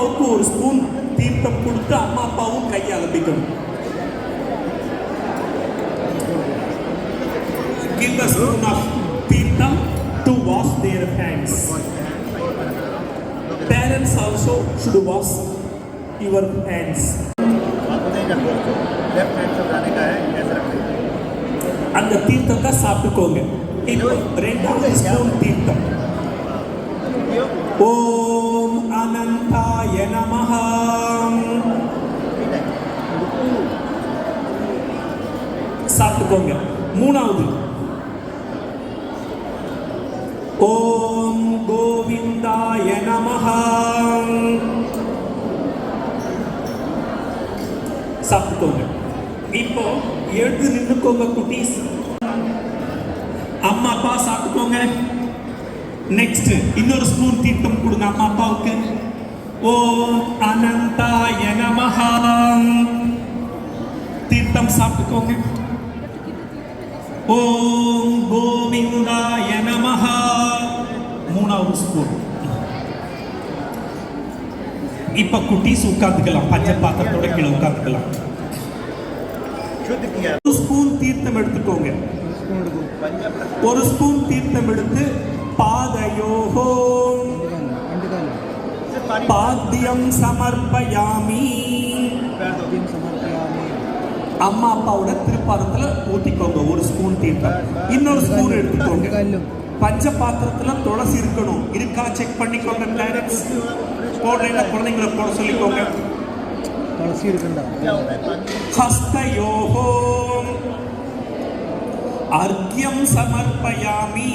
அப்பாவுக்கு ஒரு ஸ்பூன் தீர்த்தம் கொடுத்து அம்மா அப்பாவும் கையை அலம்பிக்கணும். Give a spoon of tirtham to wash their hands. Parents also should wash your hands. அந்த தீர்த்தத்தை சாப்பிட்டுக்கோங்க. இப்போ 2வது ஸ்பூன் தீர்த்தம். ஓம் அனந்தாய நமஹ. சாப்பிட்டுக்கோங்க. 3வது ஓம் கோவிந்தாய நமஹ. சாப்பிட்டுக்கோங்க. இப்போ எழுந்து நின்னுக்கோங்க குட்டீஸ். அம்மா அப்பா சாப்பிட்டுக்கோங்க. நெக்ஸ்ட் இன்னொரு ஸ்பூன் தீர்த்தம் கொடுங்க அம்மா அப்பாவுக்கு. ஓம் அனந்தாய நமஹ. தீர்த்தம் சாப்பிட்டுக்கோங்க. ஓம் கோவிந்தாய நமஹ. 3வது ஸ்பூன். இப்ப குட்டீஸ் உட்கார்ந்துக்கலாம். பஞ்ச பாத்திரத்தோட கீழே உட்கார்ந்துக்கலாம். ஒரு ஸ்பூன் தீர்த்தம் எடுத்துக்கோங்க. ஒரு ஸ்பூன் தீர்த்தம் எடுத்து பாதயோஹோ பாத்யம் சமர்ப்பயாமி. அம்மா அப்பாவோட திருப்பாதத்துல ஊத்திக்கோங்க ஒரு ஸ்பூன் தீர்த்தம். இன்னொரு ஸ்பூன் எடுத்துக்கோங்க. பஞ்ச பாத்திரத்துல துளசி இருக்கணும். இருக்கா செக் பண்ணிக்கோங்க. பேரண்ட்ஸ் போடல குழந்தைங்களை போட சொல்லிக்கோங்க. துளசி இருக்குண்டா. ஹஸ்தயோஹோ அர்க்யம் சமர்ப்பயாமி.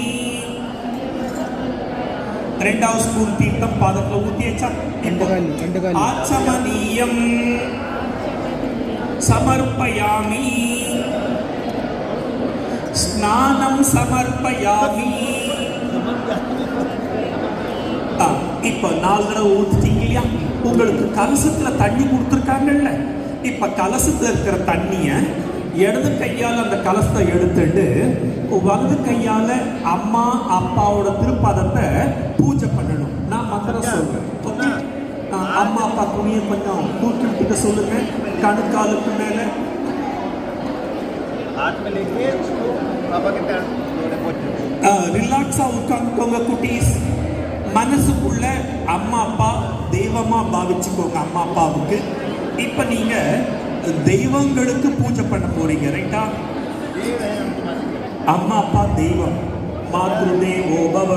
2வது ஸ்பூன் தீர்த்தம் பாதத்துல ஊத்தியாச்சா? ஆச்சமனீயம் சமர்ப்பயாமி. ஸ்நானம் சமர்ப்பயாமி. இப்ப 4 தடவை ஊத்திட்டீங்க இல்லையா? உங்களுக்கு கலசத்துல தண்ணி கொடுத்துருக்காங்கல்ல. இப்ப கலசத்துல இருக்கிற தண்ணிய இடது கையால் அந்த கலசத்தை எடுத்துட்டு வலது கையால அம்மா அப்பாவோட திருப்பாதத்தை பூஜை பண்ணணும். நான் மந்திரம் சொல்றேன். அம்மா அப்பா துணியை கொஞ்சம் தூக்கி விட்டுக்க சொல்லுங்க. கணுக்காலுக்கு மேல ரிலாக்ஸா உட்காந்துக்கோங்க குட்டீஸ். மனசுக்குள்ள அம்மா அப்பா தெய்வமா பாவிச்சுக்கோங்க அம்மா அப்பாவுக்கு. இப்ப நீங்க தெய்வங்களுக்கு பூஜை பண்ண போறீங்க, ரைட்டா? அம்மா அப்பா தெய்வம். மாத்ரு தேவோ பவ,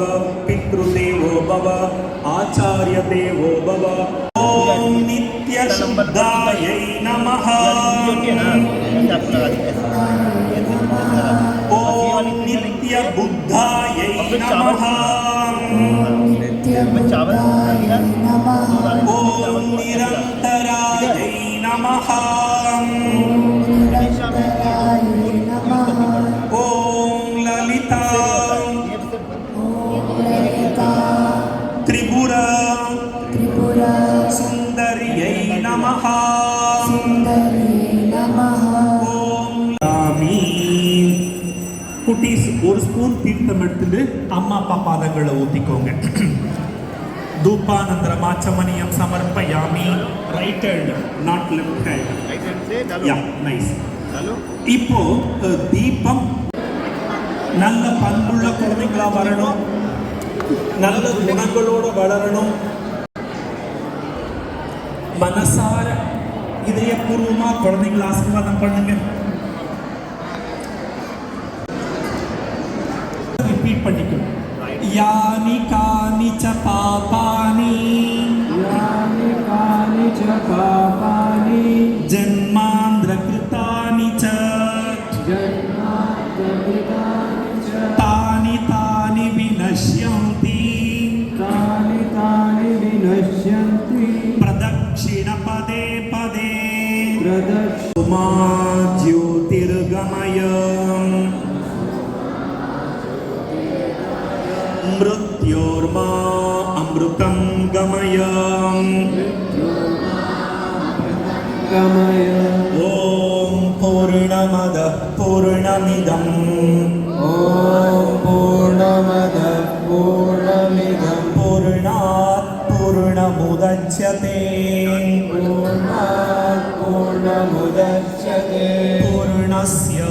பித்ரு தேவோ பவ, ஆச்சாரிய தேவோ பவ. ஓம் நித்ய சுத்தாயை நமஹ. ஓம் நித்ய புத்தாயை நமஹ. ஓம் நிரந்தராயை நமஹ. ஓம் லலிதா திரிபுரா சுந்தரியை நமஹ. ஓம் ராமி. குட்டீஸ் ஒரு ஸ்பூன் தீர்த்தம் எடுத்துட்டு அம்மா அப்பா பாதங்களை ஊத்திக்கோங்க. தூபானந்தரம் ஆச்சமனியம் சமர்ப்பயாமி. Right hand, not left hand. Yeah, nice. இப்போ தீபம் நல்ல பண்புள்ள குழந்தைங்களா வரணும். நல்ல குணங்களோட வளரணும். மனசார இதயபூர்வமா குழந்தைங்களை ஆசீர்வாதம் பண்ணுங்க. ரிப்பீட் பண்ணிக்கணும். யானி கானி ச பாபானி, யானி கானி ச பாபானி, ஜன்மாந்திர கிருதானி ச, ஜன்மாந்திர கிருதானி ச, தானி தானி வினஷ்யந்தி, தானி தானி வினஷ்யந்தி, பிரதக்ஷிண பதே பதே, பிரதக்ஷுமா ஜ்யோதிர்கமய, மிருத்யோர்மா அம்ருதம் கமய, ஓம் பூர்ணமத பூர்ணமிதம், ஓம் பூர்ணமத பூர்ணமிதம், பூர்ணாத் பூர்ணமுதச்யதே, पूर्णस्य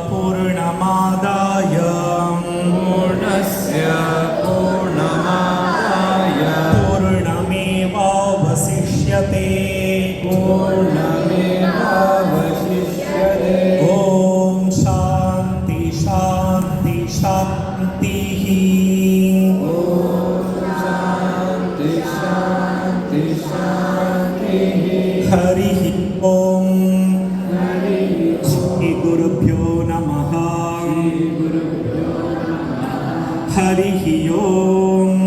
पूर्णमादाय पूर्णस्य पूर्णमादाय पूर्णमेवावशिष्यते पूर्णमेवावशिष्यते। ॐ शान्ति शान्ति शान्तिः। शान्ति शान्ति शान्तिः। हरिः ॐ श्री गुरुभ्यो नमः। हरिः ஓம்.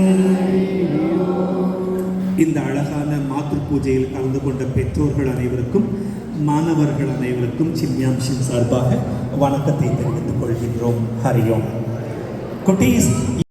இந்த அழகான மாத்ரு பூஜையில் கலந்து கொண்ட பெற்றோர்கள் அனைவருக்கும் மாணவர்கள் அனைவருக்கும் சின்யாம்சின் சார்பாக வணக்கத்தை தெரிவித்துக் கொள்கின்றோம். ஹரி ஓம். குட்டீஸ்,